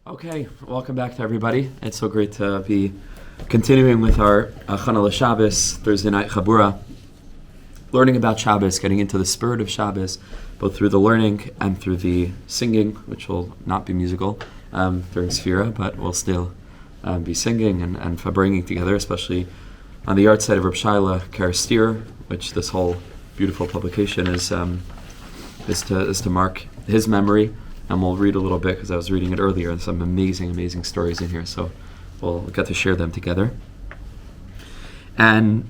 Okay, welcome back to everybody. It's so great to be continuing with our Chana Shabbos Thursday night Chabura, learning about Shabbos, getting into the spirit of Shabbos, both through the learning and through the singing, which will not be musical during Sfira, but we'll still be singing and bringing together, especially on the art side of Reb Shaila Karastir, which this whole beautiful publication is to mark his memory. And we'll read a little bit because I was reading it earlier, and some amazing stories in here. So we'll get to share them together. And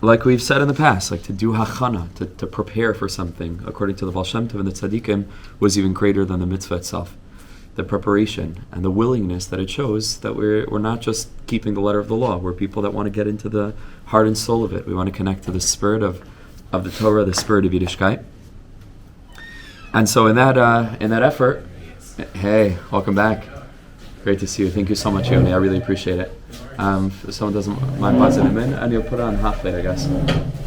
like we've said in the past, like to do hachana, to prepare for something, according to the Baal Shem Tov and the Tzaddikim, was even greater than the mitzvah itself. The preparation and the willingness that it shows that we're not just keeping the letter of the law. We're people that want to get into the heart and soul of it. We want to connect to the spirit of the Torah, the spirit of Yiddishkeit. And so in that effort, hey, welcome back. Great to see you. Thank you so much, Yoni. I really appreciate it. If someone doesn't mind buzzing him in, and you'll put it on half plate, I guess.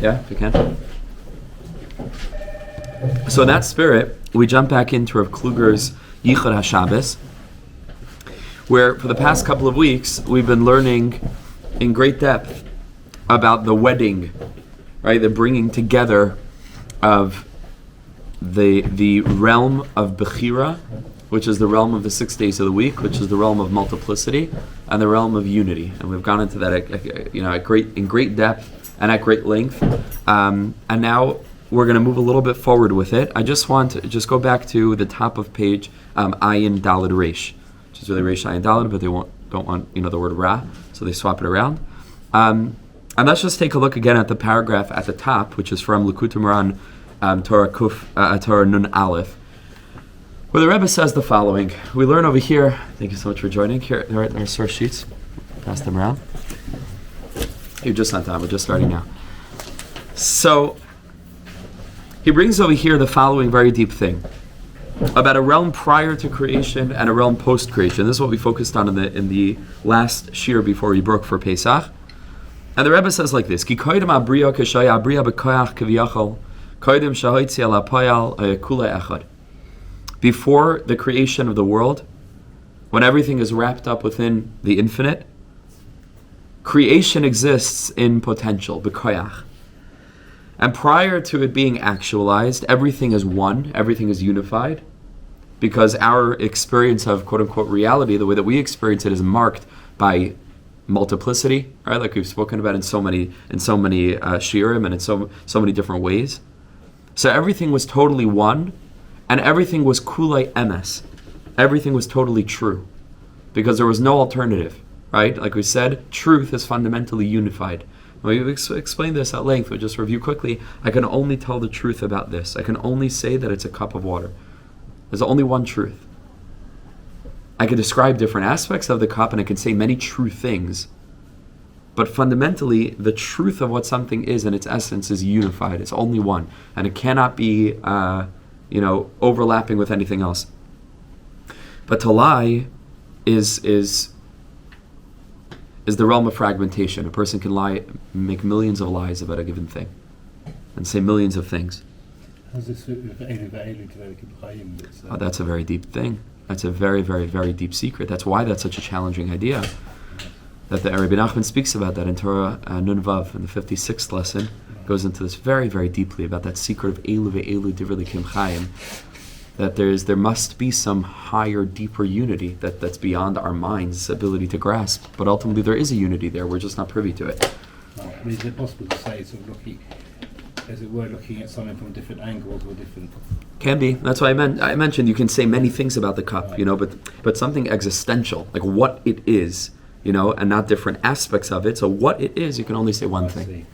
Yeah, if you can. So in that spirit, we jump back into Rav Kluger's Yichud HaShabbos, where for the past couple of weeks, we've been learning in great depth about the wedding, right? The bringing together of the realm of Bechira, which is the realm of the 6 days of the week, which is the realm of multiplicity, and the realm of unity. And we've gone into that in great depth and at great length. And now we're going to move a little bit forward with it. I just want to go back to the top of page Ayin Daled Reish, which is really Reish Ayin Daled, but they don't want the word Ra, so they swap it around. And let's just take a look again at the paragraph at the top, which is from Likutei Moharan, Torah Nun Aleph, where the Rebbe says the following. We learn over here, thank you so much for joining. Here are our source sheets. Pass them around. You're just on time, we're just starting now. So, he brings over here the following very deep thing about a realm prior to creation and a realm post-creation. This is what we focused on in the last shiur before we broke for Pesach. And the Rebbe says like this, Ki koydem abriya k'shaya abriya b'koyach k'v'yachol before the creation of the world, when everything is wrapped up within the infinite, creation exists in potential, b'koyach. And prior to it being actualized, everything is one, everything is unified, because our experience of quote-unquote reality, the way that we experience it, is marked by multiplicity, right? Like we've spoken about in so many shiurim and in so many different ways. So everything was totally one, and everything was kulei emes. Everything was totally true, because there was no alternative, right? Like we said, truth is fundamentally unified. We've explained this at length, but just review quickly. I can only tell the truth about this. I can only say that it's a cup of water. There's only one truth. I can describe different aspects of the cup, and I can say many true things. But fundamentally, the truth of what something is in its essence is unified. It's only one, and it cannot be, overlapping with anything else. But to lie is the realm of fragmentation. A person can lie, make millions of lies about a given thing, and say millions of things. How's this with Oh, that's a very deep thing. That's a very, very, very deep secret. That's why that's such a challenging idea. That the Rabbi Nachman speaks about that in Torah Nun Vav, in the 56th lesson, goes into this very, very deeply about that secret of Elu ve'elu divrei Elokim Chayim, that there must be some higher, deeper unity that's beyond our mind's ability to grasp. But ultimately there is a unity there, we're just not privy to it. Is it possible to say, sort of looking at something from different angles or different... Can be. That's why I mentioned you can say many things about the cup, but something existential, like what it is, and not different aspects of it. So what it is, you can only say one thing.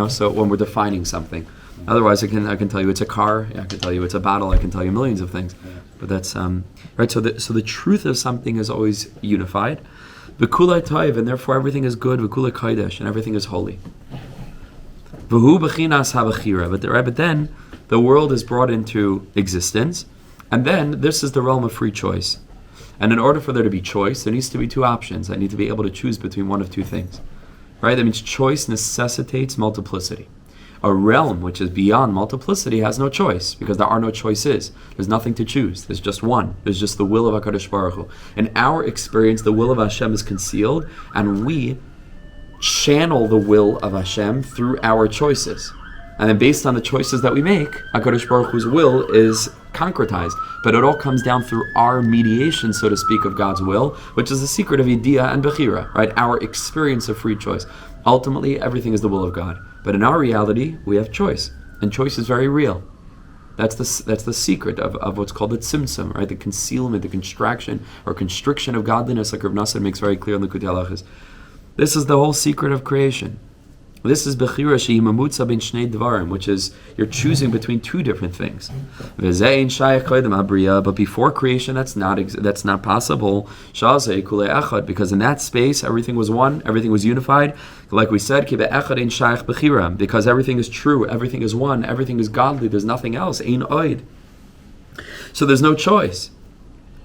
So when we're defining something. Otherwise, I can tell you it's a car, I can tell you it's a bottle, I can tell you millions of things. But that's, right, so the truth of something is always unified. V'kulei toiv, and therefore everything is good, v'kulei kodesh, and everything is holy. V'hu b'chinas ha-bechira, but then the world is brought into existence, and then this is the realm of free choice. And in order for there to be choice, there needs to be two options. I need to be able to choose between one of two things. Right? That means choice necessitates multiplicity. A realm which is beyond multiplicity has no choice, because there are no choices. There's nothing to choose. There's just one. There's just the will of HaKadosh Baruch Hu. In our experience, the will of Hashem is concealed, and we channel the will of Hashem through our choices. And then based on the choices that we make, HaKadosh Baruch Hu's will is concretized. But it all comes down through our mediation, so to speak, of God's will, which is the secret of Idiyah and Bechira, right? Our experience of free choice. Ultimately, everything is the will of God. But in our reality, we have choice. And choice is very real. That's the secret of what's called the tzimtzum, right? The concealment, the constriction, or constriction of godliness, like Rav Nassan makes very clear in the Likutei Halachos. This is the whole secret of creation. This is bechira shehi mamutza ben shnei dvarim, which is you're choosing between two different things. But before creation, that's not possible. Because in that space, everything was one, everything was unified. Like we said, because everything is true, everything is one, everything is godly. There's nothing else. Ein oid. So there's no choice.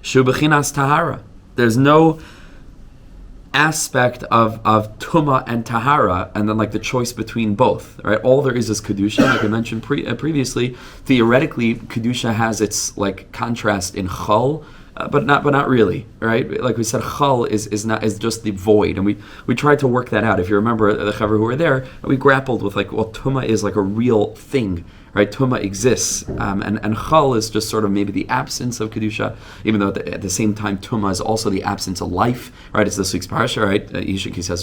Shu bechinas tahara. There's no aspect of Tumah and Tahara, and then like the choice between both, right? All there is Kedusha, like I mentioned previously. Theoretically, Kedusha has its like contrast in Chol, but not really, right? Like we said, Chol is just the void, and we tried to work that out. If you remember the Chaver who were there, we grappled with like, well, Tumah is like a real thing, right? Tumah exists, and Chol is just sort of maybe the absence of Kedusha, even though at the same time Tumah is also the absence of life, right? It's this week's parasha, right? Yishik says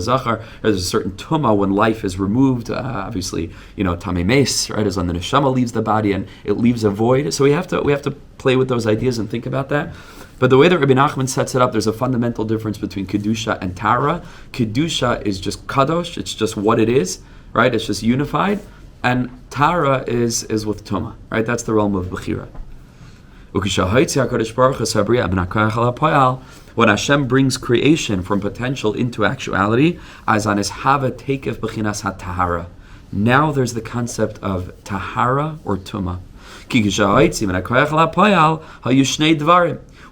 Zachar. There's a certain Tumah when life is removed. Obviously, Tamei Mes, right, is when the neshama leaves the body and it leaves a void. So we have to play with those ideas and think about that. But the way that Rabbi Nachman sets it up, there's a fundamental difference between Kedusha and Tara. Kedusha is just Kadosh, it's just what it is, right? It's just unified. And Tara is with Tumah, right? That's the realm of Bechira. When Hashem brings creation from potential into actuality, now there's the concept of Tahara or Tumah.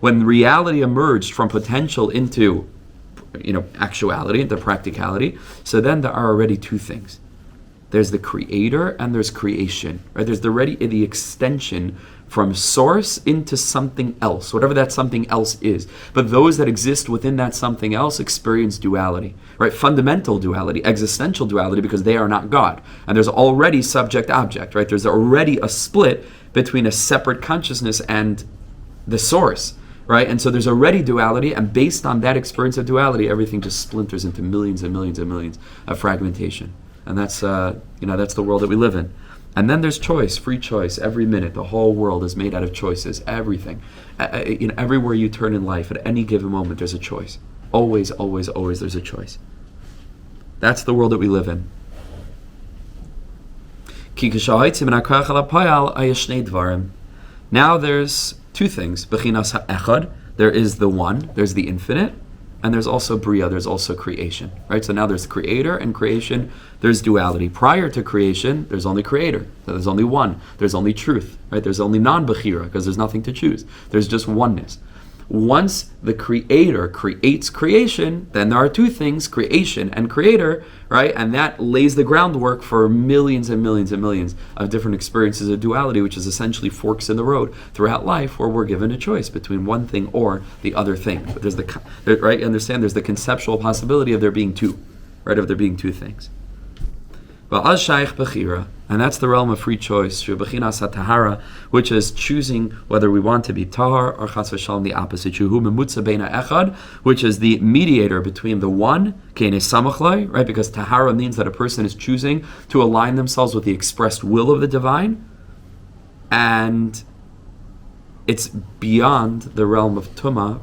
When reality emerged from potential into actuality, into practicality, so then there are already two things. There's the creator and there's creation, right? There's the extension from source into something else, whatever that something else is. But those that exist within that something else experience duality, right? Fundamental duality, existential duality, because they are not God. And there's already subject-object, right? There's already a split between a separate consciousness and the source, right? And so there's already duality, and based on that experience of duality, everything just splinters into millions and millions and millions of fragmentation. And that's that's the world that we live in. And then there's choice, free choice, every minute. The whole world is made out of choices, everything. Everywhere you turn in life, at any given moment, there's a choice. Always, always, always there's a choice. That's the world that we live in. Now there's two things. Bechinas ha'echad, there is the one, there's the infinite, and there's also Bria, there's also creation, right? So now there's creator and creation, there's duality. Prior to creation, there's only creator, so there's only one, there's only truth, right? There's only non-Bechira, because there's nothing to choose. There's just oneness. Once the creator creates creation, then there are two things, creation and creator, right? And that lays the groundwork for millions and millions and millions of different experiences of duality, which is essentially forks in the road throughout life, where we're given a choice between one thing or the other thing. But there's right? Understand? There's the conceptual possibility of there being two, right? Of there being two things. And that's the realm of free choice, which is choosing whether we want to be tahar or chas v'shalom the opposite, which is the mediator between the one, right? Because tahara means that a person is choosing to align themselves with the expressed will of the divine, and it's beyond the realm of Tumah,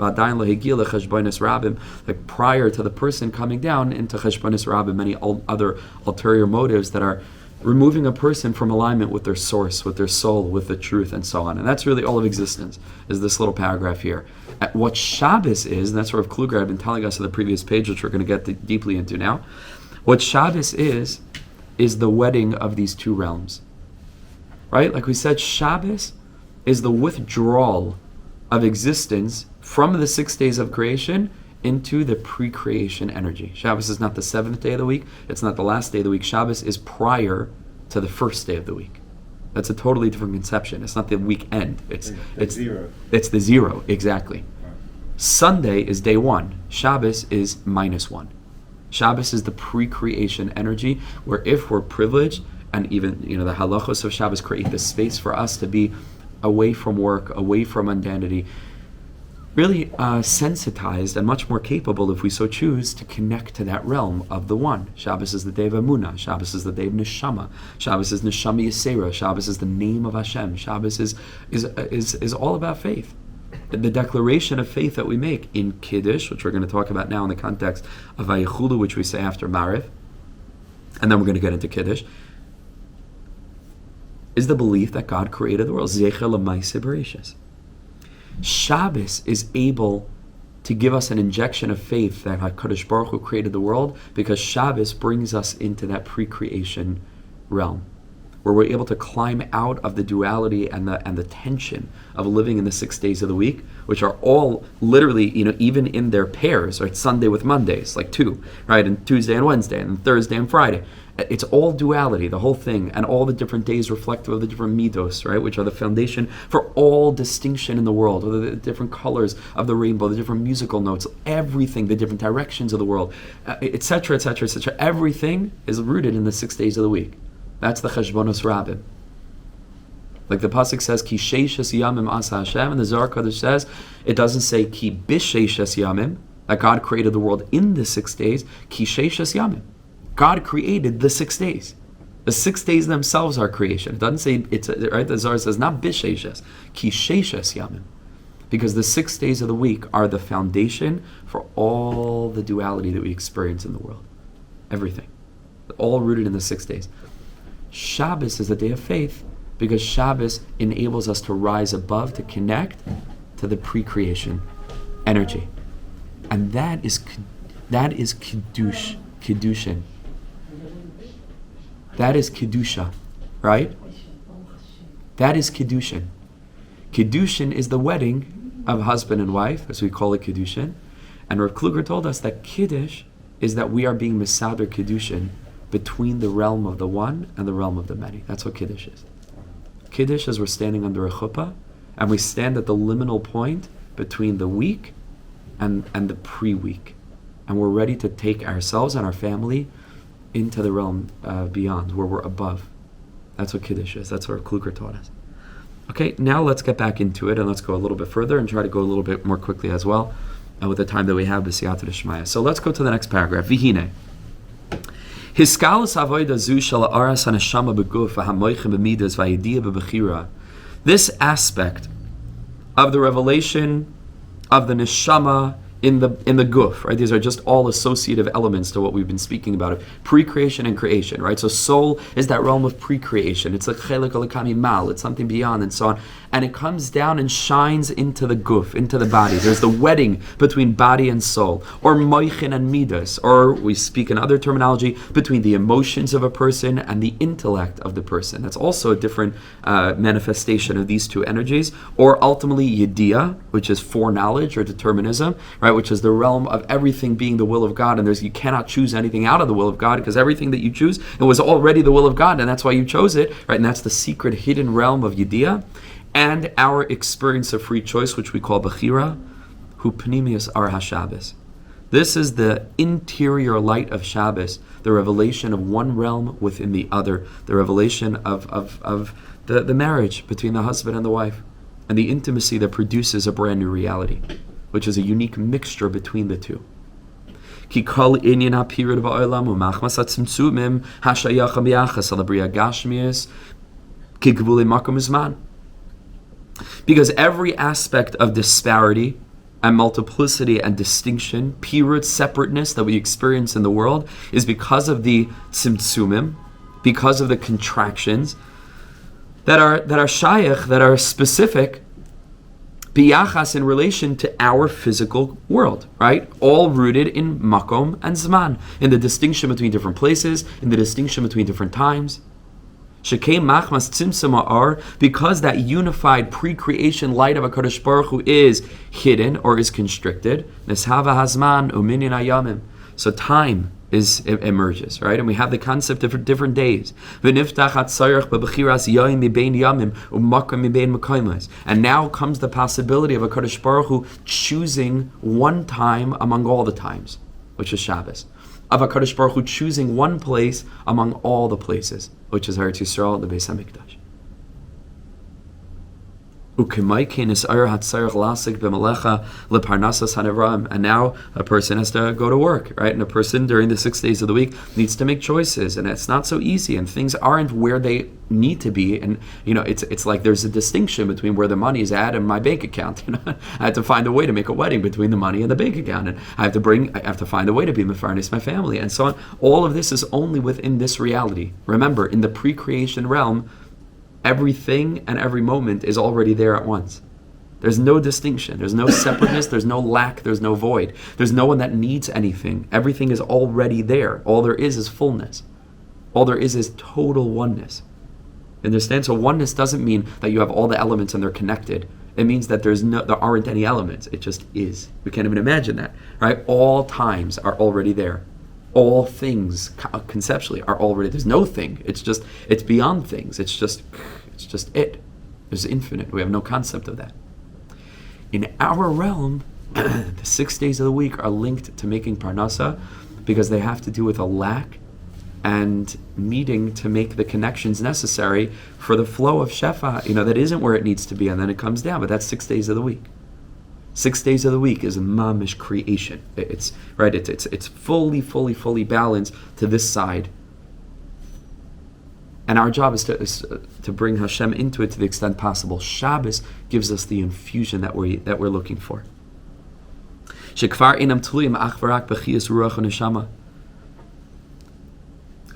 like prior to the person coming down into Cheshbonis Rabim, many other ulterior motives that are removing a person from alignment with their source, with their soul, with the truth, and so on. And that's really all of existence, is this little paragraph here. What Shabbos is, and that's sort of Kluger had been telling us on the previous page, which we're going to get deeply into now. What Shabbos is the wedding of these two realms. Right? Like we said, Shabbos is the withdrawal of existence from the 6 days of creation into the pre-creation energy. Shabbos is not the 7th day of the week. It's not the last day of the week. Shabbos is prior to the first day of the week. That's a totally different conception. It's not the weekend. It's zero. It's the zero, exactly. Right. Sunday is day one. Shabbos is -1. Shabbos is the pre-creation energy, where if we're privileged, and even the halachos of Shabbos create the space for us to be away from work, away from mundanity, really sensitized and much more capable, if we so choose, to connect to that realm of the one. Shabbos is the day of Emunah. Shabbos is the day of Neshama. Shabbos is Neshama Yisera. Shabbos is the name of Hashem. Shabbos is all about faith. The declaration of faith that we make in Kiddush, which we're going to talk about now in the context of Vayechulu, which we say after Mariv, and then we're going to get into Kiddush, is the belief that God created the world. Zecher l'maaseh bereishis. Shabbos is able to give us an injection of faith that HaKadosh Baruch Hu created the world, because Shabbos brings us into that pre-creation realm, where we're able to climb out of the duality and the tension of living in the 6 days of the week, which are all literally, even in their pairs, right? Sunday with Mondays, like two, right? And Tuesday and Wednesday, and Thursday and Friday. It's all duality, the whole thing, and all the different days reflective of the different midos, right, which are the foundation for all distinction in the world, or the different colors of the rainbow, the different musical notes, everything, the different directions of the world, etc., etc., etc. Everything is rooted in the 6 days of the week. That's the cheshbonos rabbim. Like the pasuk says, "Ki sheishes yamim asa Hashem," and the Zohar Kodesh says, it doesn't say "Ki bisheishes yamim," that God created the world in the 6 days. "Ki sheishes yamim." God created the 6 days. The 6 days themselves are creation. It doesn't say, right? The Zohar says, not bisheishes, ki sheishes yamim. Because the 6 days of the week are the foundation for all the duality that we experience in the world. Everything. All rooted in the 6 days. Shabbos is a day of faith, because Shabbos enables us to rise above, to connect to the pre-creation energy. And that is Kiddushin. That is Kiddusha, right? That is Kiddushin. Kiddushin is the wedding of husband and wife, as we call it Kiddushin. And Rav Kluger told us that Kiddush is that we are being Mesader Kiddushin between the realm of the one and the realm of the many. That's what Kiddush is. Kiddush is we're standing under a chuppah, and we stand at the liminal point between the week and the pre-week. And we're ready to take ourselves and our family into the realm beyond, where we're above. That's what Kiddush is. That's what Kluger taught us. Okay, now let's get back into it, and let's go a little bit further and try to go a little bit more quickly as well with the time that we have, b'siyata d'shmaya. So let's go to the next paragraph. Vihine. Hiskalus avoda zu shel aras haneshama beguf v'hamoichem b'midas v'ayidiyah b'bechira. This aspect of the revelation of the neshama in the guf, right? These are just all associative elements to what we've been speaking about of pre-creation and creation, right? So soul is that realm of pre-creation. It's like chelik alakami mal. It's something beyond, and so on. And it comes down and shines into the guf, into the body. There's the wedding between body and soul, or moichin and midas, or we speak in other terminology, between the emotions of a person and the intellect of the person. That's also a different manifestation of these two energies. Or ultimately yediyah, which is foreknowledge or determinism, right? Which is the realm of everything being the will of God, and you cannot choose anything out of the will of God, because everything that you choose, it was already the will of God, and that's why you chose it, right? And that's the secret hidden realm of yediyah. And our experience of free choice, which we call Bechira, hu pnimius ar HaShabbos. This is the interior light of Shabbos, the revelation of one realm within the other, the revelation of the marriage between the husband and the wife, and the intimacy that produces a brand new reality, which is a unique mixture between the two. Ki kol inyan ha'pirud ba'olam u'machmas ha'tzimtzumim ha'shayacham b'yachas al ha'briya gashmius ki gvulei makom zman. Because every aspect of disparity and multiplicity and distinction, pirud, separateness that we experience in the world is because of the tzimtzumim, because of the contractions that are shayach, that are specific biyachas in relation to our physical world, right? All rooted in makom and zman, in the distinction between different places, in the distinction between different times. Shekei machmas tzimtzum ha'ar, because that unified pre-creation light of HaKadosh Baruch Hu is hidden or is constricted. Neshava hazman uminyan hayamim. So time emerges, right? And we have the concept of different days. And now comes the possibility of a Kadosh Baruch Hu choosing one time among all the times, which is Shabbos. Of a Kadosh Baruch Hu choosing one place among all the places, which is Eretz Yisrael, the Beis Hamikdash. And now a person has to go to work, right? And a person during the 6 days of the week needs to make choices, and it's not so easy, and things aren't where they need to be. And it's like there's a distinction between where the money is at and my bank account. I have to find a way to make a wedding between the money and the bank account, and I have to find a way to be mefarnes my family, and so on. All of this is only within this reality. Remember, in the pre-creation realm, everything and every moment is already there at once. There's no distinction. There's no separateness. There's no lack. There's no void. There's no one that needs anything. Everything is already there. All there is fullness. All there is total oneness. Understand? So oneness doesn't mean that you have all the elements and they're connected. It means that there aren't any elements. It just is. We can't even imagine that, right? All times are already there. All things conceptually are already, there's no thing. It's beyond things. It's just it. There's infinite. We have no concept of that. In our realm, the 6 days of the week are linked to making parnasa because they have to do with a lack and meeting to make the connections necessary for the flow of shefa. That isn't where it needs to be, and then it comes down. But that's 6 days of the week. 6 days of the week is mamish creation. It's right. It's fully balanced to this side. And our job is to bring Hashem into it to the extent possible. Shabbos gives us the infusion that we're looking for.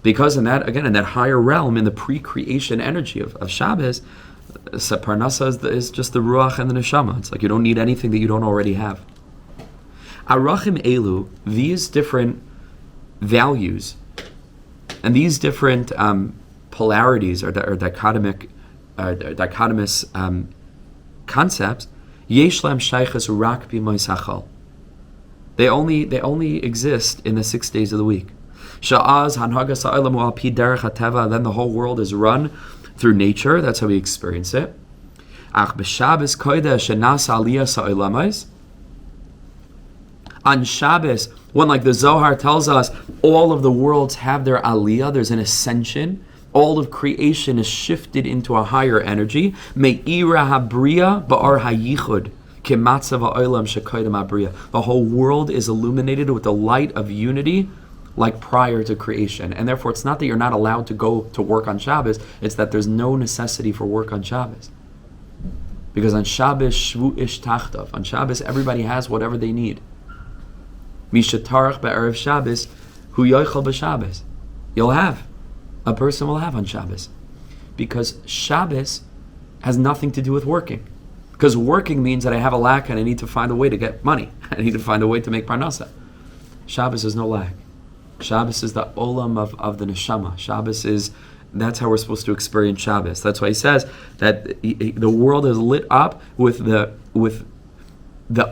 Because in that higher realm, in the pre-creation energy of Shabbos, Parnasa is just the ruach and the neshama. It's like you don't need anything that you don't already have. Arachim elu, these different values and these different polarities or dichotomous concepts, yesh lam shaychus rak b'mois hachal. They only exist in the 6 days of the week. Sha'az hanhagas ha'olam al pi derech hateva. Then the whole world is run through nature. That's how we experience it. Ach b'Shabbos Kodesh shenas aliyas ha'olamos. On Shabbos, when like the Zohar tells us, all of the worlds have their aliyah, there's an ascension. All of creation is shifted into a higher energy. Me'ira habriya ba'ar hayichud kematzav ha'olam shekoydem habriya. The whole world is illuminated with the light of unity, like prior to creation. And therefore, it's not that you're not allowed to go to work on Shabbos, it's that there's no necessity for work on Shabbos. Because on Shabbos, shvu ish tachtav. On Shabbos, everybody has whatever they need. Mishatarach be'erev Shabbos, hu yoichel b'Shabbos. A person will have on Shabbos. Because Shabbos has nothing to do with working. Because working means that I have a lack and I need to find a way to get money. I need to find a way to make parnasa. Shabbos is no lack. Shabbos is the olam of the neshama. That's how we're supposed to experience Shabbos. That's why he says that the world is lit up with the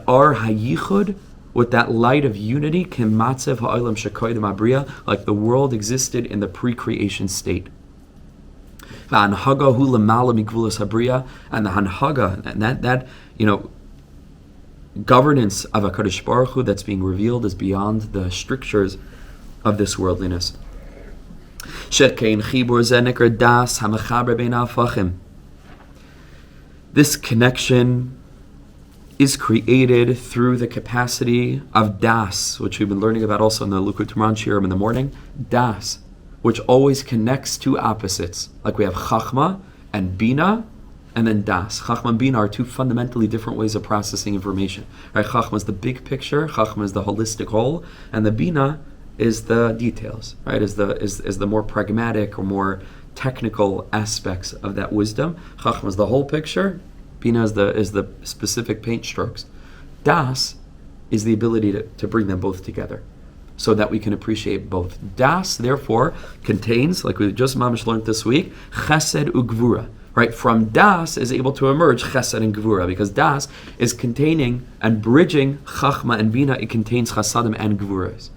ar hayichud, with that light of unity, kematzev ha'olam shekoydem habriya, like the world existed in the pre-creation state. V'hanhaga hu lemala migvulas habriya, and the hanhaga, and that governance of a Kadosh Baruch Hu that's being revealed is beyond the strictures of this worldliness. This connection is created through the capacity of das, which we've been learning about also in the Likutei Moharan shiur in the morning. Das, which always connects two opposites, like we have chachma and bina, and then das. Chachma and bina are two fundamentally different ways of processing information. Right? Chachma is the big picture, chachma is the holistic whole, and the bina is the details. Right? Is the more pragmatic or more technical aspects of that wisdom. Chachma is the whole picture. Bina is the specific paint strokes. Das is the ability to bring them both together. so that we can appreciate both. Das, therefore, contains, like we just mamish learned this week, chesed ugvura. Right? From das is able to emerge chesed and gvura, because das is containing and bridging chachma and bina. It contains chasadim and gvuras.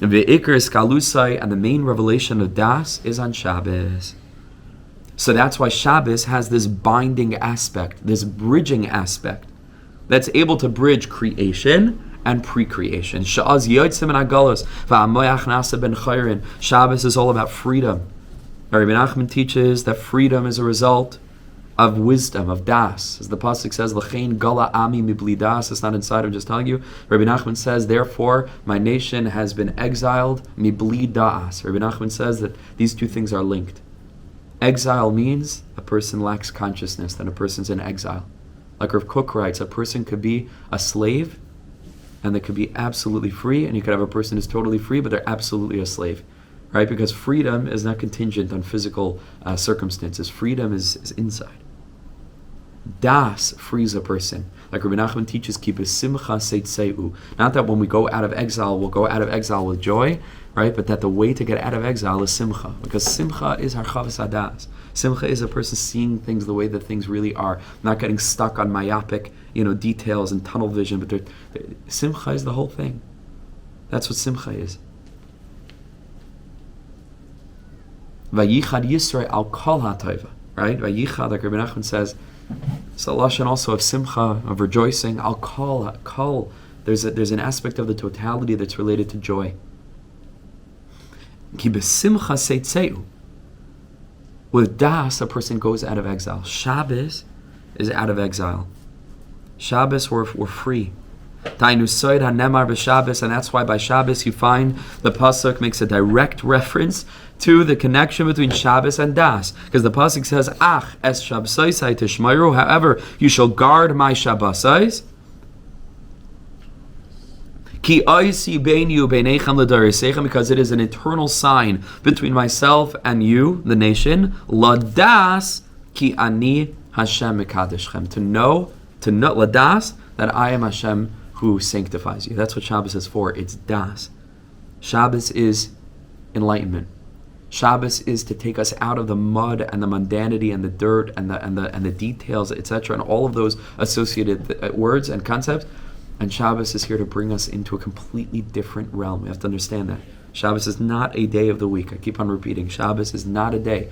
And ve'ikar is kalusai, and the main revelation of das is on Shabbos. So that's why Shabbos has this binding aspect, this bridging aspect, that's able to bridge creation and pre-creation. Shabbos is all about freedom. Rabbi Nachman teaches that freedom is a result of wisdom, of das. As the pasuk says, "L'chein gala ami mibli das." It's not inside. I'm just telling you. Rabbi Nachman says, "Therefore, my nation has been exiled mibli das." Rabbi Nachman says that these two things are linked. Exile means a person lacks consciousness, then a person's in exile. Like Rav Kook writes, a person could be a slave, and they could be absolutely free, and you could have a person who's totally free, but they're absolutely a slave. Right? Because freedom is not contingent on physical circumstances. Freedom is inside. Das frees a person. Like Rabbi Nachman teaches, keep a simcha seitzeu. Not that when we go out of exile, we'll go out of exile with joy, right? But that the way to get out of exile is simcha. Because simcha is harchavas hadas. Simcha is a person seeing things the way that things really are, not getting stuck on myopic, details and tunnel vision. But simcha is the whole thing. That's what simcha is. Vayichad Yisrael al kol ha'tova, right? Vayichad, like Rabbi Nachman says, it's a lashon also of simcha, of rejoicing. Al kol. There's an aspect of the totality that's related to joy. Ki besimcha seitzeu. With das, a person goes out of exile. Shabbos is out of exile. Shabbos, we're free. Tainu soid hanemar b'Shabbos, and that's why by Shabbos you find the pasuk makes a direct reference to the connection between Shabbos and Das, because the pasuk says, "Ach es Shabbosai tishmaru." However, you shall guard my Shabbosais. Ki oisi beinu beinechem l'darisechem, because it is an eternal sign between myself and you, the nation. Ladas ki ani Hashem mekadeschem, to know ladas that I am Hashem who sanctifies you. That's what Shabbos is for. It's das. Shabbos is enlightenment. Shabbos is to take us out of the mud and the mundanity and the dirt and the details, etc., and all of those associated words and concepts. And Shabbos is here to bring us into a completely different realm. We have to understand that. Shabbos is not a day of the week. I keep on repeating, Shabbos is not a day.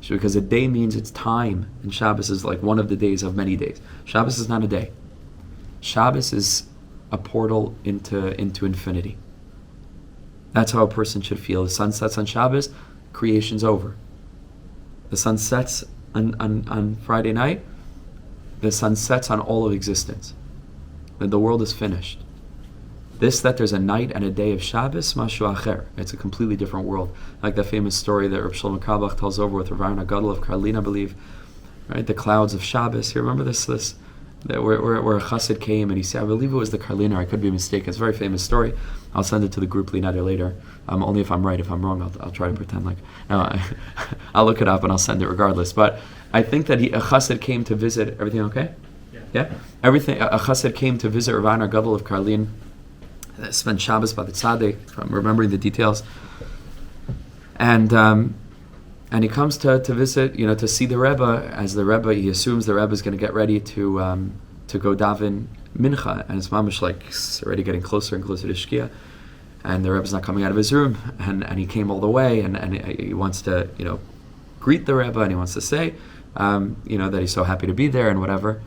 Because a day means it's time, and Shabbos is like one of the days of many days. Shabbos is not a day. Shabbos is a portal into infinity. That's how a person should feel. The sun sets on Shabbos, creation's over. The sun sets on Friday night, the sun sets on all of existence. The world is finished. That there's a night and a day of Shabbos, mashu acher. It's a completely different world. Like that famous story that Reb Shlomo Kabach tells over with Rav Aaron Gadol of Karlin, I believe. Right, the clouds of Shabbos. You remember this where a chassid came and he said, I believe it was the Karliner. I could be mistaken. It's a very famous story. I'll send it to the group Leonardo later. Only if I'm right. If I'm wrong, I'll try to pretend like. No, I'll look it up and I'll send it regardless. But I think that a chassid came to visit. Everything okay? Yeah. Everything. A chassid came to visit Rav Aaron Gadol of Karlin. Spent Shabbos by the tzaddik, if I'm remembering the details, and he comes to visit, to see the Rebbe. As the Rebbe, he assumes the Rebbe is going to get ready to go daven mincha, and his mamish like already getting closer and closer to Shkia, and the Rebbe's not coming out of his room, and he came all the way, and he wants to greet the Rebbe, and he wants to say that he's so happy to be there and whatever.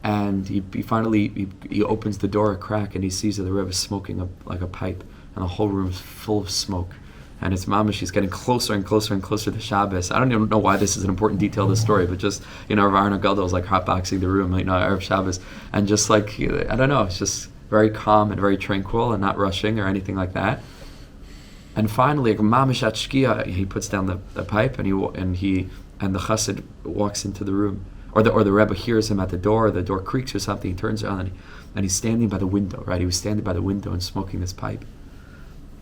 And he finally opens the door a crack and he sees that the Rebbe is smoking like a pipe, and the whole room is full of smoke. And it's mamash, she's getting closer and closer and closer to Shabbos. I don't even know why this is an important detail of the story, but just Rav Aaron Gadol is like hotboxing the room, Erev Shabbos, and just like I don't know, it's just very calm and very tranquil and not rushing or anything like that. And finally, like mamash at Shkia, he puts down the pipe and the chassid walks into the room. Or the Rebbe hears him at the door creaks or something, he turns around and he's standing by the window, right? He was standing by the window and smoking this pipe.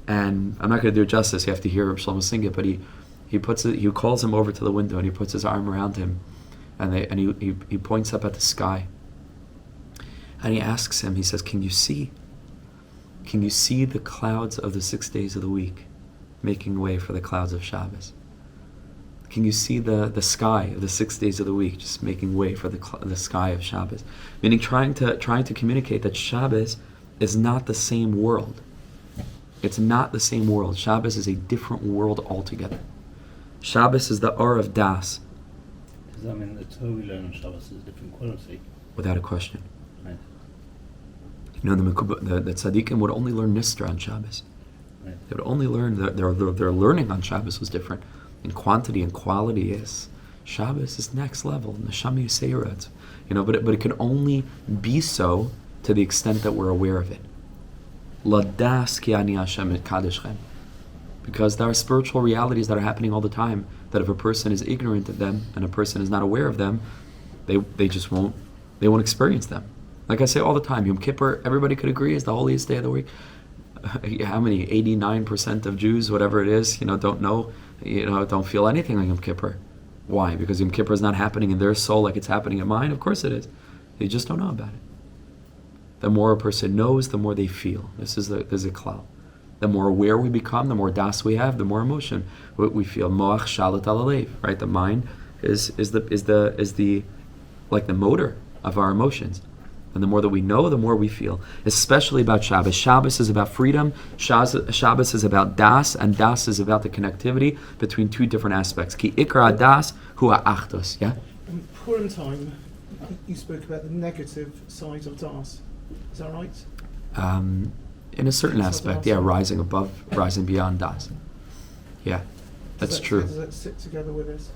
And I'm not going to do it justice, you have to hear Reb Shlomo sing it, but he calls him over to the window and he puts his arm around him and he points up at the sky. And he asks him, he says, "Can you see?" Can you see the clouds of the 6 days of the week making way for the clouds of Shabbos? Can you see the sky of the 6 days of the week just making way for the sky of Shabbos? Meaning trying to communicate that Shabbos is not the same world. It's not the same world. Shabbos is a different world altogether. Shabbos is the Or of Das. Does that mean that the Torah we learn on Shabbos is a different quality? Without a question. Right. You know, the tzaddikim would only learn Nistra on Shabbos. Right. They would only learn, their learning on Shabbos was different. In quantity and quality, is Shabbos is next level. Neshama Yiseirat. You know, but it can only be so to the extent that we're aware of it. Ladas ki ani Hashem kadeschem. Because there are spiritual realities that are happening all the time, that if a person is ignorant of them and a person is not aware of them, they just won't experience them. Like I say all the time, Yom Kippur, everybody could agree, is the holiest day of the week. How many? 89% of Jews, whatever it is, don't know, don't feel anything like Yom Kippur. Why? Because Yom Kippur is not happening in their soul like it's happening in mine? Of course it is. They just don't know about it. The more a person knows, the more they feel. This is a klal. The more aware we become, the more das we have, the more emotion we feel. Moach shalat al alev, right? The mind is the like the motor of our emotions. And the more that we know, the more we feel. Especially about Shabbos. Shabbos is about freedom. Shabbos is about das, and das is about the connectivity between two different aspects. Ki ikra das hu ha'achdos. Yeah. In Purim time, you spoke about the negative side of das. Is that right? In a certain aspect, yeah, rising above, rising beyond das. Yeah, that's true. Does that sit together with this?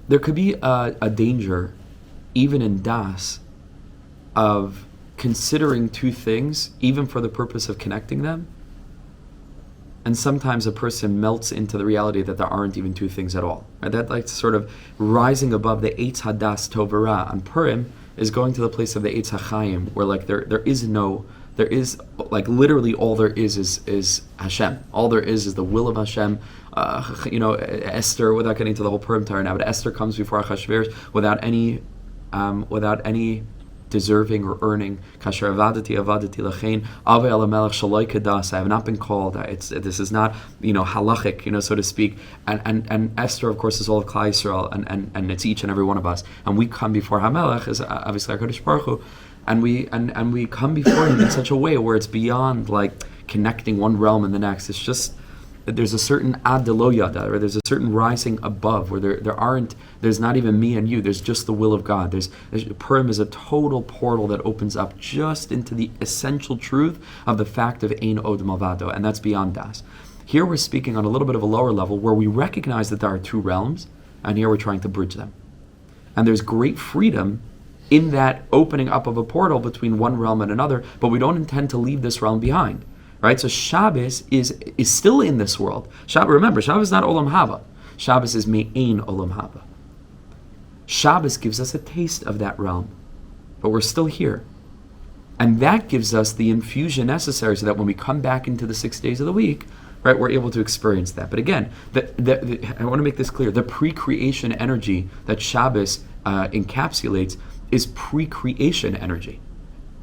There could be a danger, even in das, of considering two things, even for the purpose of connecting them. And sometimes a person melts into the reality that there aren't even two things at all. Right? That like sort of rising above the Eitz Hadas Tovara on Purim is going to the place of the Eitz HaChaim, where like there is like literally all there is Hashem. All there is the will of Hashem. Esther, without getting into the whole Purim Torah now, but Esther comes before Achashverosh without any deserving or earning. Kasher avadati lachein ave el melech shaloi kedas. I have not been called. This is not halachic, so to speak. And Esther, of course, is all of Klal Yisrael, and it's each and every one of us. And we come before Hamelech, is obviously HaKadosh Baruch Hu, and we come before him in such a way where it's beyond like connecting one realm and the next. It's just there's a certain ad de lo yada, or there's a certain rising above where there's not even me and you, there's just the will of God. Purim is a total portal that opens up just into the essential truth of the fact of Ein Od Malvado, and that's beyond das. Here we're speaking on a little bit of a lower level where we recognize that there are two realms, and here we're trying to bridge them. And there's great freedom in that opening up of a portal between one realm and another, but we don't intend to leave this realm behind. Right, so Shabbos is still in this world. Remember, Shabbos is not Olam Haba. Shabbos is Me'ein Olam Haba. Shabbos gives us a taste of that realm, but we're still here. And that gives us the infusion necessary so that when we come back into the 6 days of the week, right, we're able to experience that. But again, I want to make this clear. The pre-creation energy that Shabbos encapsulates is pre-creation energy.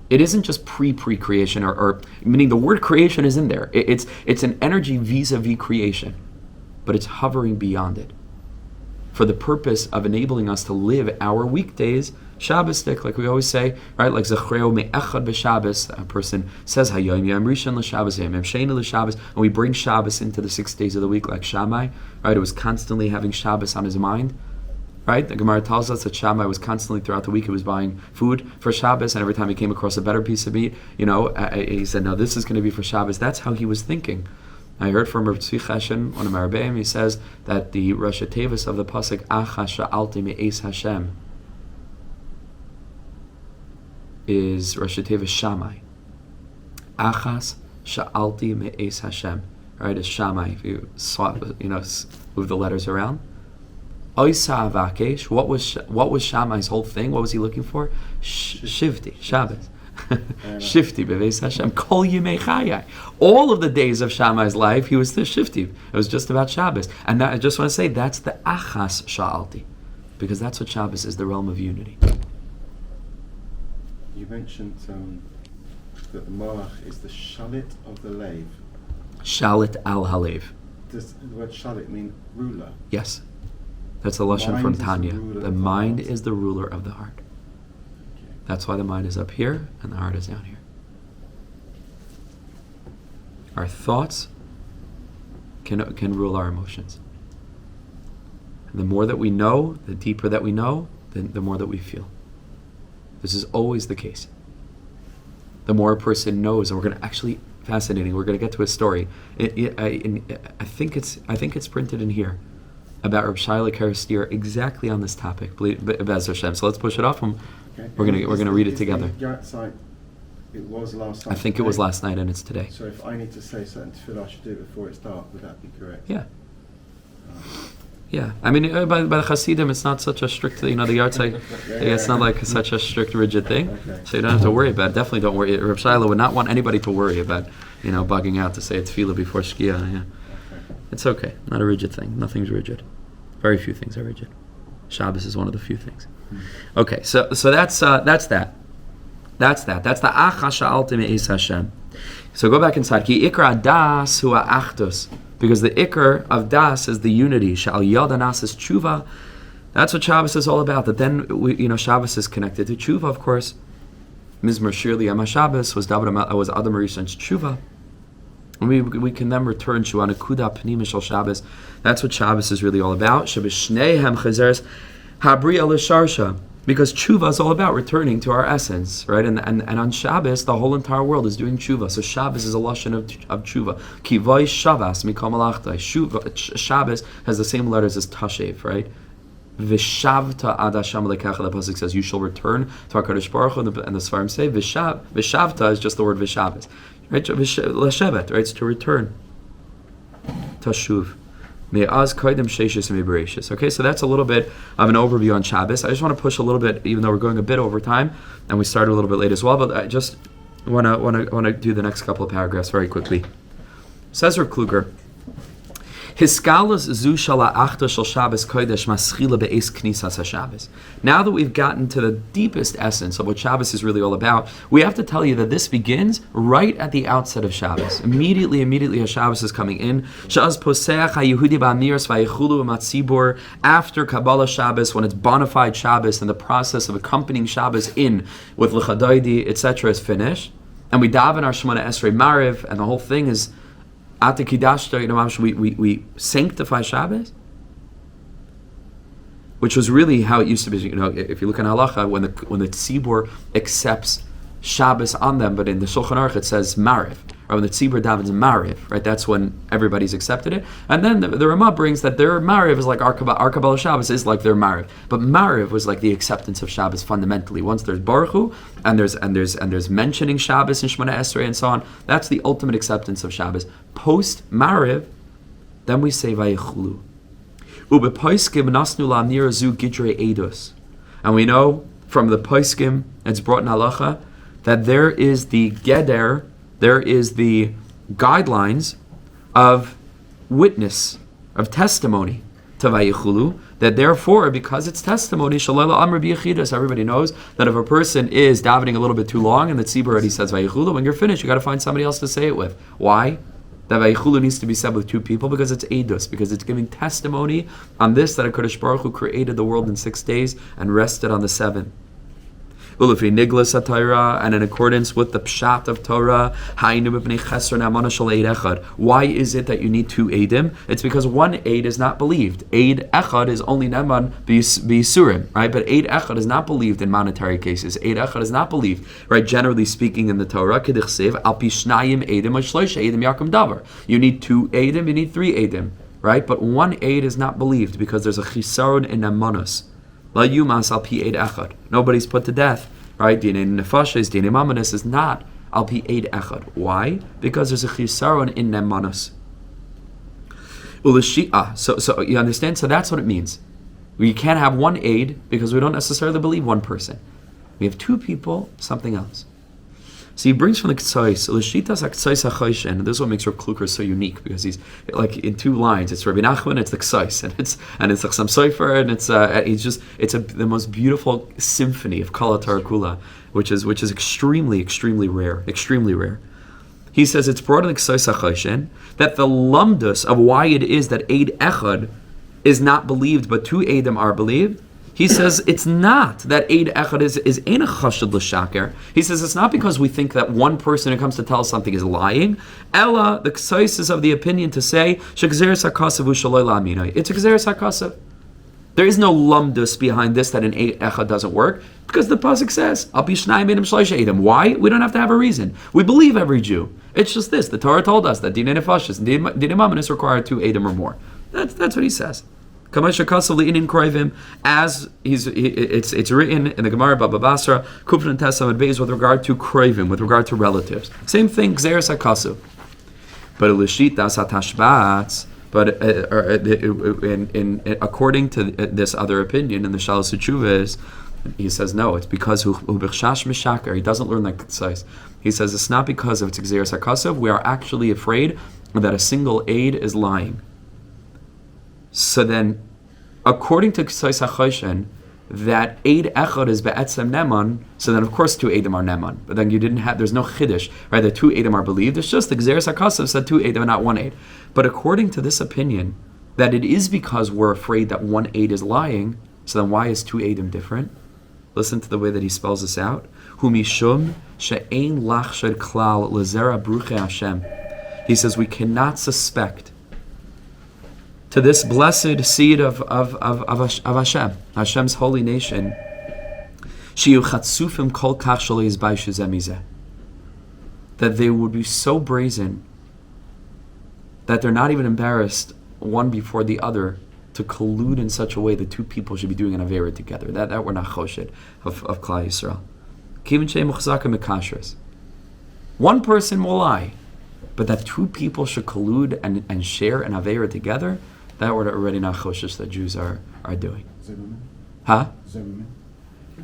It isn't just pre-creation, or meaning the word creation is in there. It's an energy vis-a-vis creation, but it's hovering beyond it for the purpose of enabling us to live our weekdays Shabbosdik, like we always say, right? Like Zachreo me'echad b'Shabbos. A person says Hayom Yom Rishon l'Shabbos, Yom Sheni l'Shabbos, and we bring Shabbos into the 6 days of the week, like Shammai. Right? It was constantly having Shabbos on his mind. Right? The Gemara tells us that Shammai was constantly throughout the week, he was buying food for Shabbos, and every time he came across a better piece of meat, he said, no, this is going to be for Shabbos. That's how he was thinking. I heard from Rabbi Klein, one of my Rebbeim, he says that the Rosh Tevis of the Pasuk, Achas sha'alti me'es Hashem, is Rosh Tevis Shammai. Achas sha'alti me'es Hashem. Right? It's Shammai. If you swap, move the letters around. Oisa avakesh. What was Shammai's whole thing? What was he looking for? Shivti, Shabbos. Shifti beveis Hashem kol yimei chayai. All of the days of Shammai's life, he was the shifti. It was just about Shabbos. And that, I just want to say, that's the achas sha'alti. Because that's what Shabbos is, the realm of unity. You mentioned that the Moach is the shalit of the Lev. Shalit al halev. Does the word shalit mean ruler? Yes. That's the lashon Mind from is the Tanya. ruler The of the mind heart. is the ruler of the heart. Okay. That's why the mind is up here and the heart is down here. Our thoughts can rule our emotions. And the more that we know, the deeper that we know, the more that we feel. This is always the case. The more a person knows, and we're going to actually, fascinating, we're going to get to a story. I think it's printed in here about Reb Shaila Karastir exactly on this topic. Bez Hashem. So let's push it off. Okay. We're gonna read it together. It was last night. I think it was last night and it's today. So if I need to say certain tefillah I should do it before it's dark, would that be correct? Yeah. Yeah. I mean, by the Hasidim, it's not such a strict, the yahrzeit. It's not like such a strict, rigid thing. Okay. So you don't have to worry about it. Definitely don't worry. Reb Shaila would not want anybody to worry about, bugging out to say it's tefillah before Shkia. Yeah. Okay. It's okay. Not a rigid thing. Nothing's rigid. Very few things are rigid. Shabbos is one of the few things. Okay, so that's that. That's that. That's the achas sha'alti me'es Hashem. So go back inside. Ki ikra das hu ha'achdus. Because the ikr of das is the unity. Sha'al yad anas is tshuva. That's what Shabbos is all about. That then Shabbos is connected to tshuva, of course. Mizmor Shir Liyam Shabbos was Adam Arishan's tshuva. And we can then return to Anakuda Pnimi Shel Shabbos. That's what Shabbos is really all about. Shabishnehem Chazeres Habriya L'Sharsha. Because tshuva is all about returning to our essence, right? And on Shabbos, the whole entire world is doing tshuva. So Shabbos is a lashon of tshuva. Kivoi Shavas Mikol Malachtai. Shabbos has the same letters as Tashev, right? Vishavta ad Hashem lekecha. The pasuk says, "You shall return to our Kadosh Baruch Hu," and the Svarim say, "Vishavta" is just the word Vishavas, right? Leshevet, right? It's to return. Tashuv. Me'az koydem sheishis me'bereshis. Okay, so that's a little bit of an overview on Shabbos. I just want to push a little bit, even though we're going a bit over time, and we started a little bit late as well. But I just want to do the next couple of paragraphs very quickly. Says Reb Kluger. Hiskalas zu shala achta shel Shabbos Kodesh maschila be'es knisas haShabbos. Now that we've gotten to the deepest essence of what Shabbos is really all about, we have to tell you that this begins right at the outset of Shabbos. Immediately as Shabbos is coming in, Shaz poseach haYehudi ba'amiras Vayechulu u'matzibur, after Kabbalah Shabbos, when it's bona fide Shabbos and the process of accompanying Shabbos in with L'chadaydi, etc. is finished, and we daven our Shemona Esrei Mariv, and the whole thing is at the Kiddush, we sanctify Shabbos, which was really how it used to be. If you look in Halacha, when the Tzibur accepts Shabbos on them, but in the Shulchan Aruch it says Mariv, or when the Tzibur davens Mariv, right? That's when everybody's accepted it. And then the Ramah brings that their Mariv is like our Kabbalah Shabbos is like their Mariv, but Mariv was like the acceptance of Shabbos fundamentally. Once there's Baruch Hu, and there's mentioning Shabbos and Shemona Esrei and so on, that's the ultimate acceptance of Shabbos. Post Mariv, then we say Vayechulu. Ubepoiskim nasnu la'nir zu gidrei edus, and we know from the poiskim it's brought in halacha that there is the geder, there is the guidelines of witness, of testimony to Vayechulu, that therefore, because it's testimony, Shalela Amr B'Yechidus, everybody knows that if a person is davening a little bit too long and the tzibur already says Vayechulu, when you're finished, you got to find somebody else to say it with. Why? That Vayechulu needs to be said with two people, because it's Eidus, because it's giving testimony on this, that HaKadosh Baruch Hu created the world in 6 days and rested on the 7th. Ulefi niglas Torah, and in accordance with the pshat of Torah, why is it that you need 2 eidim? It's because 1 eid is not believed. Eid echad is only neman b'yisurim, right? But eid echad is not believed in monetary cases. Eid echad is not believed, right? Generally speaking, in the Torah, kedichsev al pi shnayim eidim or shloisha eidim yakum davar. You need 2 eidim, you need 3 eidim, right? But 1 eid is not believed because there's a chisaron in emanus. Nobody's put to death, right? Dinei nefashis, dinei mamanis is not al pi eid echad. Why? Because there's a chisaron in nemanos. So you understand? So that's what it means. We can't have 1 eid because we don't necessarily believe 1 person. We have 2 people, something else. So he brings from the Ktsois, L'shitas HaKtsois HaChoshen, and this is what makes Rav Kluger so unique, because he's like in two lines. It's Rabbi Nachman, it's the Ktsois, and it's Chassam Sofer, and it's the most beautiful symphony of Kala Torah Kula, which is extremely rare. He says it's brought in the Ktsois HaChoshen that the lumdus of why it is that Eid Echad is not believed, but two Eidim are believed. He says it's not that Eid Echad is ein a chashad l'shaker. He says it's not because we think that one person who comes to tell us something is lying. Ella, the Ksais is of the opinion to say shekzeres hakasav u'shaloi la'aminai. It's a kzeres hakasav. There is no lumdus behind this that an Eid Echad doesn't work, because the pasuk says al pi shnayim edim shlosh edim. Why? We don't have to have a reason. We believe every Jew. It's just this. The Torah told us that dinei nefashis and dinei mamonos require two edim or more. That's what he says. As it's written in the Gemara Baba Basra, Kufran and Tesam Beis with regard to kroivim, with regard to relatives. Same thing, Gzeres HaKasu. But Elishitas HaTashbats, but according to this other opinion in the Shalos Teshuvos, he says no, it's because he doesn't learn like Ktsois. He says it's not because of its Gzeres HaKasu. We are actually afraid that a single aid is lying. So then, according to Ktsois HaChoshen, that Eid Echad is Be'etzem Neman, so then of course two Eidim are Neman. But then there's no Chiddush, right? The two Eidim are believed. It's just the Gzeres HaKasav said two Eidim, not one Eid. But according to this opinion, that it is because we're afraid that one Eid is lying, so then why is two Eidim different? Listen to the way that he spells this out. Hu mishum she'ein lachshed klal lezera bruche Hashem. He says we cannot suspect to this blessed seed of Hashem, Hashem's holy nation, that they would be so brazen that they're not even embarrassed one before the other to collude in such a way that two people should be doing an avera together. That we're not choshed of Klal Yisrael. One person will lie, but that two people should collude and share an avera together, that we're already not choshesh that Jews are doing. Zimmerman? Huh?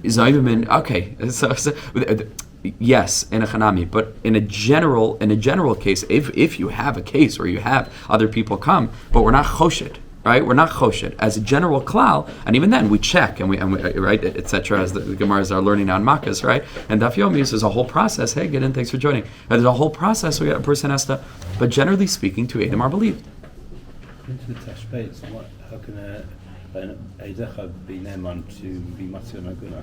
Zimmerman. Okay. So, yes, in a chanami, but in a general case, if you have a case where you have other people come, but we're not choshed, right? We're not choshed as a general klal, and even then we check and we right, etc. As the Gemaras are learning now in Makkos, right? And Daf Yomi, there's a whole process. Hey, get in. Thanks for joining. There's a whole process where a person has to, but generally speaking, two Eidim are believed. Into the tashbeit, how can an Eid Echad be neman to be matzah naguna?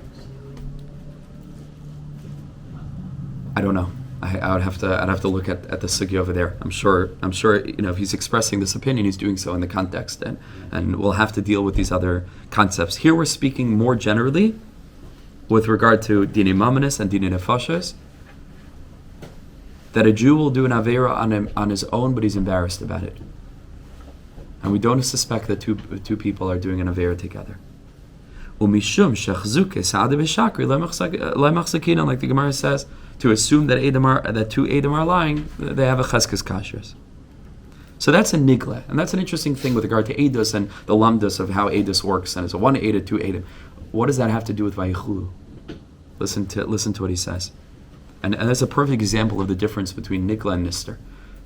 I don't know. I'd have to look at the sugi over there. I'm sure. If he's expressing this opinion, he's doing so in the context, and we'll have to deal with these other concepts. Here we're speaking more generally with regard to dinei mamonos and dinei nefashos, that a Jew will do an avera on his own, but he's embarrassed about it. And we don't suspect that two people are doing an avera together. Umishum shechzukes ha'adam v'shakri lemachzakinan, like the Gemara says, to assume that two Eidim are lying, they have a cheskes kashrus. So that's a nigla, and that's an interesting thing with regard to Eidus and the lamdus of how Eidus works, and it's a one Eid, two Eidim. What does that have to do with Vayechulu? Listen to what he says, and that's a perfect example of the difference between nigla and nister.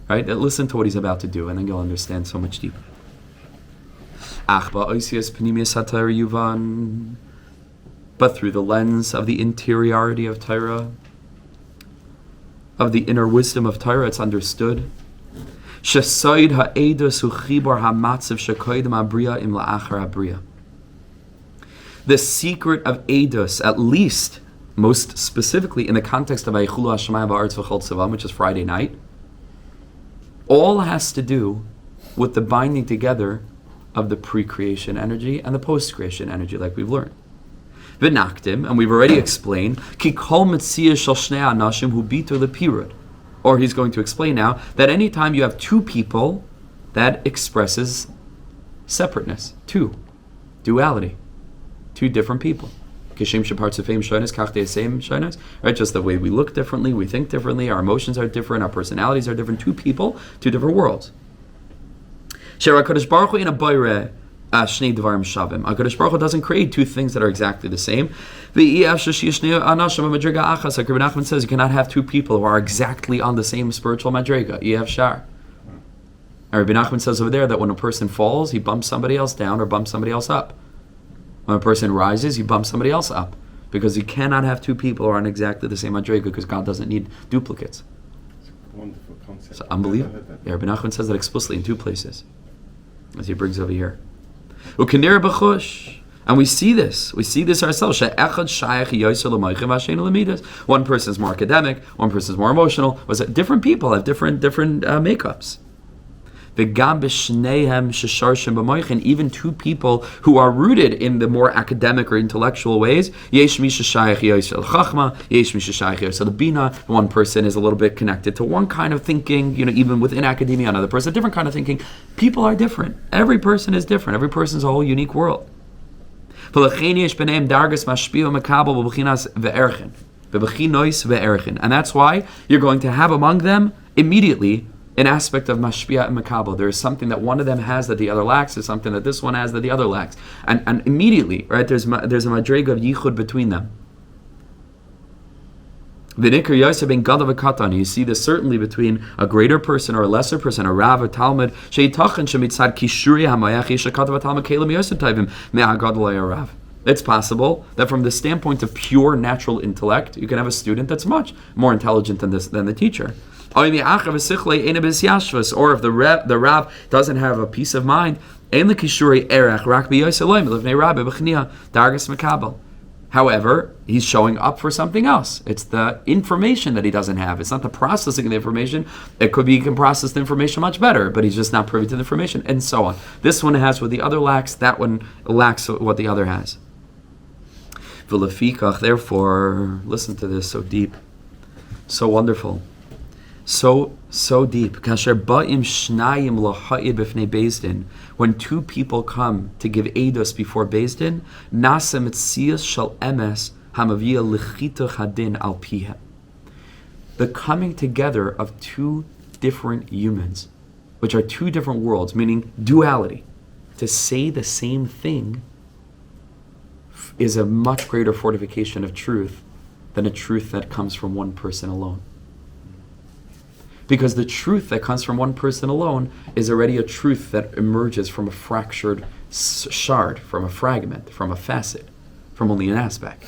Right? Listen to what he's about to do, and then you'll understand so much deeper. But through the lens of the interiority of Torah, of the inner wisdom of Torah, it's understood. The secret of Eidos, at least, most specifically in the context of Vayechulu Hashemayim v'Haaretz v'chol tzavam, which is Friday night, all has to do with the binding together of the pre-creation energy and the post-creation energy, like we've learned. V'nakdim, and we've already explained, ki kol metzia shel shnei anashim hu bitur lepirud. Or he's going to explain now that anytime you have two people, that expresses separateness, duality, two different people. Kishem shepartzufim shoynes kach de'asem shoynes. Right, just the way we look differently, we think differently, our emotions are different, our personalities are different. Two people, two different worlds. Shera Kadosh Baruch Hu in a boire Shnei Devarim Shavim. HaKadosh Baruch Hu doesn't create two things that are exactly the same. Like Rabbi Nachman says, you cannot have two people who are exactly on the same spiritual madrega. You have shar. And Rabbi Nachman says over there that when a person falls, he bumps somebody else down or bumps somebody else up. When a person rises, you bump somebody else up. Because you cannot have two people who are on exactly the same madrega, because God doesn't need duplicates. It's a wonderful concept. It's unbelievable. Yeah, Rabbi Nachman says that explicitly in two places, as he brings over here. And we see this. We see this ourselves. One person is more academic. One person is more emotional. Different people have different makeups. And even two people who are rooted in the more academic or intellectual ways. So the bina, one person is a little bit connected to one kind of thinking, even within academia, another person, a different kind of thinking. People are different. Every person is different. Every person is a whole unique world. And that's why you're going to have among them immediately an aspect of mashpia and makabel. There is something that one of them has that the other lacks. There's something that this one has that the other lacks. And immediately, right, there's a madrega of yichud between them. You see this certainly between a greater person or a lesser person, a rav, a talmud. It's possible that from the standpoint of pure natural intellect, you can have a student that's much more intelligent than the teacher. Or if the rav doesn't have a peace of mind, however, he's showing up for something else. It's the information that he doesn't have. It's not the processing of the information. It could be he can process the information much better, but he's just not privy to the information, and so on. This one has what the other lacks. That one lacks what the other has. Therefore, listen to this, so deep, so wonderful. So deep. When two people come to give eidos before Beis Din, the coming together of two different humans, which are two different worlds, meaning duality, to say the same thing is a much greater fortification of truth than a truth that comes from one person alone. Because the truth that comes from one person alone is already a truth that emerges from a fractured shard, from a fragment, from a facet, from only an aspect.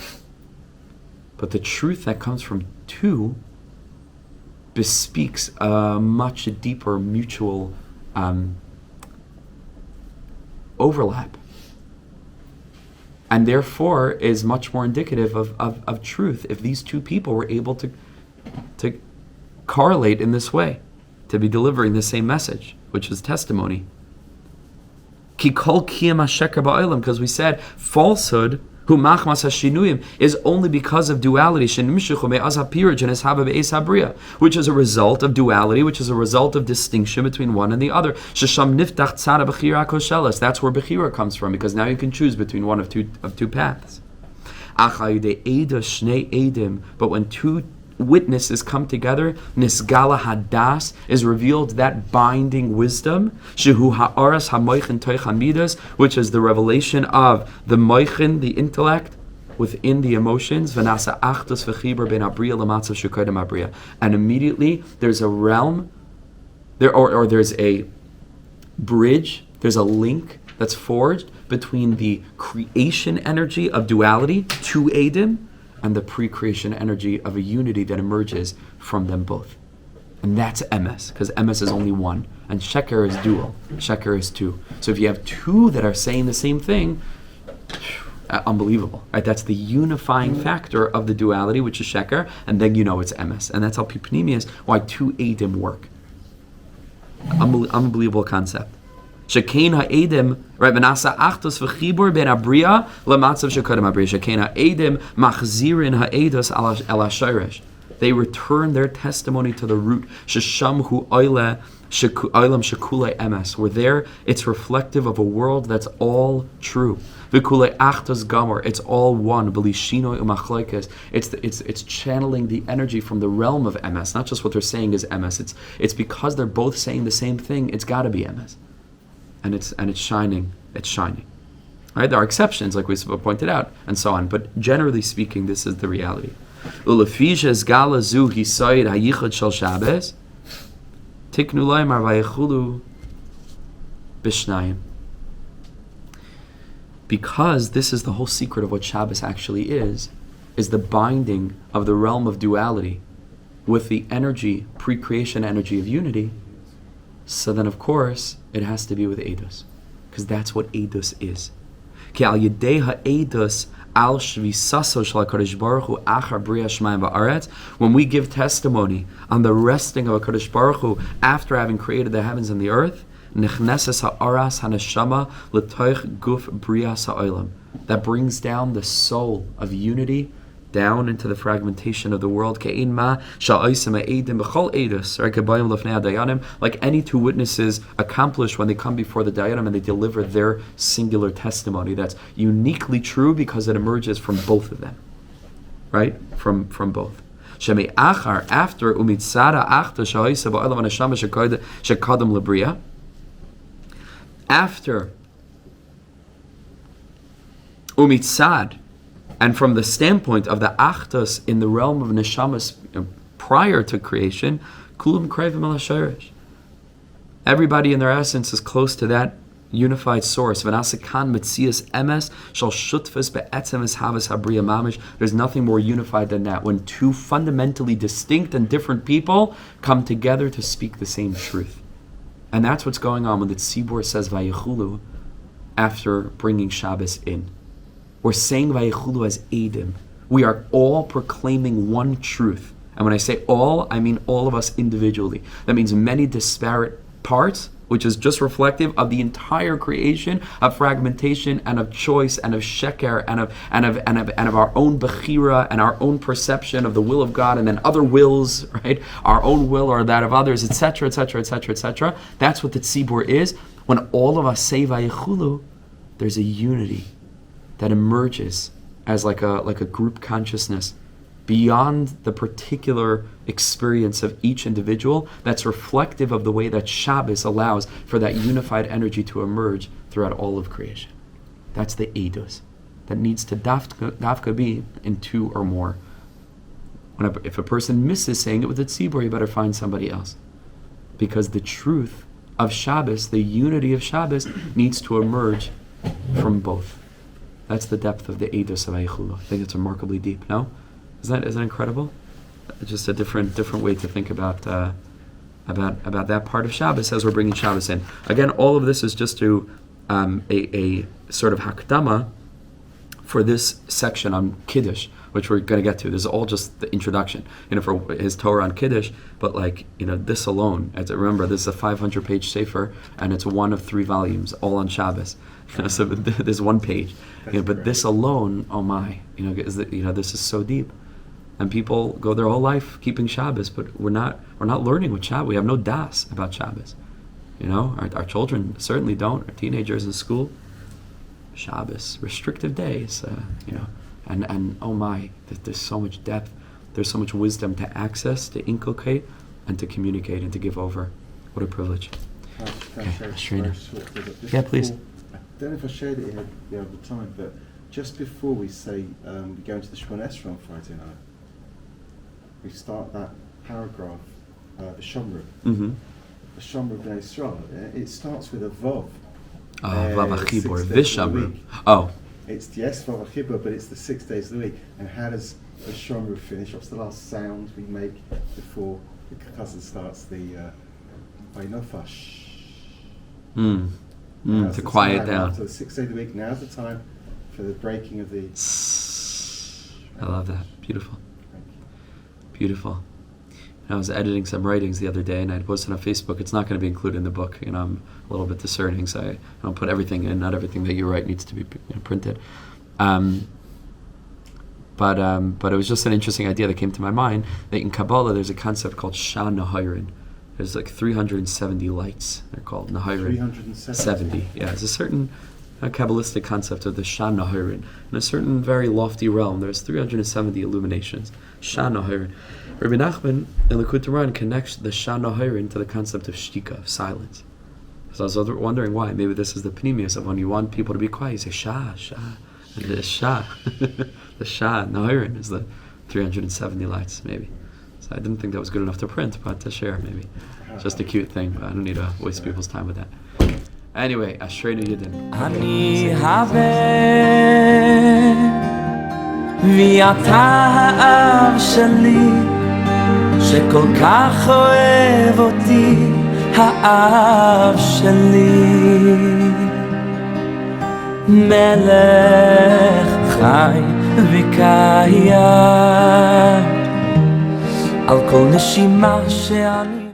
But the truth that comes from two bespeaks a much deeper mutual overlap, and therefore is much more indicative of truth if these two people were able to correlate in this way, to be delivering the same message, which is testimony. Because we said falsehood is only because of duality, which is a result of duality, which is a result of distinction between one and the other. That's where Bechira comes from, because now you can choose between one of two paths. But when two witnesses come together, nisgala hadas, is revealed that binding wisdom, shehu ha'aras ha'moichin toichan midas, which is the revelation of the moichin, the intellect, within the emotions, v'nasa achtos v'chibur ben abriya l'matzav shukodem abriya, and immediately there's a realm, there's a bridge, there's a link that's forged between the creation energy of duality, two Eidim, and the pre-creation energy of a unity that emerges from them both. And that's emes, because emes is only one, and sheker is dual, sheker is two. So if you have two that are saying the same thing, unbelievable, right? That's the unifying factor of the duality, which is sheker, and then you know it's emes. And that's how pneumius, why two Eidim work. Unbelievable concept. Shekein ha'edim, right? V'nasa achtos v'chibur ben abriya l'matzav shekodem abriya. Shekein ha'edim machzirin ha'edos al ha'shayresh. They return their testimony to the root. Shesham hu oile oilam shekulei emes. Where there, it's reflective of a world that's all true. V'kulei achtos gamor. It's all one. B'lishinoi u'machloikes. It's channeling the energy from the realm of emes. Not just what they're saying is emes. It's because they're both saying the same thing. It's got to be emes. And it's shining it's shining. Right? There are exceptions, like we pointed out, and so on. But generally speaking, this is the reality. Ulefishes gala zu hisaid hayichud shel Shabbos tiknu laimar vayechulu bishnayim. Because this is the whole secret of what Shabbos actually is the binding of the realm of duality with the energy, pre-creation energy of unity. So then, of course, it has to be with Eidos, because that's what Eidos is. Ki al yedei ha'eidos al shvisaso shel HaKadosh Baruch Hu achar bria shmayim va'aretz, when we give testimony on the resting of HaKadosh Baruch Hu after having created the heavens and the earth, Nechneses ha'aras ha'neshama l'toich guf brias ha'olam, that brings down the soul of unity down into the fragmentation of the world. Ke'in ma sha'oisem ha'edim b'chol eidus, or kebayim lefnei ha'dayanim, like any two witnesses accomplish when they come before the dayanim and they deliver their singular testimony that's uniquely true because it emerges from both of them, right? From both. Shemei achar, after umitzara achta sha'oisem ba'olam ha'neshama shekadam l'bria, after umitzad, and from the standpoint of the achtos in the realm of neshamas prior to creation, kulam krevim al hashorish, everybody in their essence is close to that unified source. V'nasakan mitzias emes shal shutfas be'etzem es havas habriya mamish. There's nothing more unified than that, when two fundamentally distinct and different people come together to speak the same truth. And that's what's going on when the Tzibur says Vayechulu after bringing Shabbos in. We're saying Vayechulu as Eidim. We are all proclaiming one truth. And when I say all, I mean all of us individually. That means many disparate parts, which is just reflective of the entire creation of fragmentation and of choice and of sheker and of our own bechira and our own perception of the will of God, and then other wills, right? Our own will or that of others, etc., etc., etc., etc. That's what the tzibur is. When all of us say Vayechulu, there's a unity that emerges as like a group consciousness beyond the particular experience of each individual, that's reflective of the way that Shabbos allows for that unified energy to emerge throughout all of creation. That's the eidos that needs to dafka be in two or more. If a person misses saying it with the tzibur, you better find somebody else. Because the truth of Shabbos, the unity of Shabbos, needs to emerge from both. That's the depth of the eidos of Vayechulu. I think it's remarkably deep, no? Isn't that incredible? Just a different way to think about that part of Shabbos as we're bringing Shabbos in. Again, all of this is just to a sort of hakdama for this section on Kiddush, which we're going to get to. This is all just the introduction, for his Torah on Kiddush. But this alone, remember, this is a 500-page sefer, and it's one of 3 volumes, all on Shabbos. So there's one page. But this alone, oh my, this is so deep. And people go their whole life keeping Shabbos, but we're not learning with Shabbos. We have no das about Shabbos. Our children certainly don't. Our teenagers in school, Shabbos, restrictive days. And oh my, there's so much depth. There's so much wisdom to access, to inculcate, and to communicate and to give over. What a privilege. Can I share a short bit? Yeah, please. I don't know if I shared it here the other time, but just before we say we go into the Shabbos on Friday night, we start that paragraph, the Shomru. Mm-hmm. The Shomru B'nai Yisrael. It starts with a Vav. Vav Achibur, 6 days of the Vishamru. week. Oh. It's Vav Achibur, but it's the 6 days of the week. And how does the Shomru finish? What's the last sound we make before the cousin starts the Vainofash? To quiet down. After the 6 days of the week, now's the time for the breaking of the... I love that. Beautiful. Beautiful. I was editing some writings the other day, and I posted on Facebook. It's not going to be included in the book. I'm a little bit discerning, so I don't put everything in. Not everything that you write needs to be printed. But it was just an interesting idea that came to my mind, that in Kabbalah there's a concept called Shah Nahirin. There's 370 lights. They're called Nahirin. 370. Yeah, it's a certain Kabbalistic concept of the Shah Nahirin. In a certain very lofty realm, there's 370 illuminations. Shah Nahirin. Rabbi Nachman in Likutei Moharan connects the Shah Nahirin to the concept of shtika, of silence. So I was wondering why. Maybe this is the pneumius of when you want people to be quiet, you say Shah, Shah. And the Shah, the Shah, Nahirin is the 370 lights, maybe. So I didn't think that was good enough to print, but to share, maybe. Just a cute thing, but I don't need to waste people's time with that. Anyway, Ashreinu Yidin. Ani have ואתה האב שלי שכל כך אוהב אותי האב שלי מלך חי וקיים על כל נשימה שאני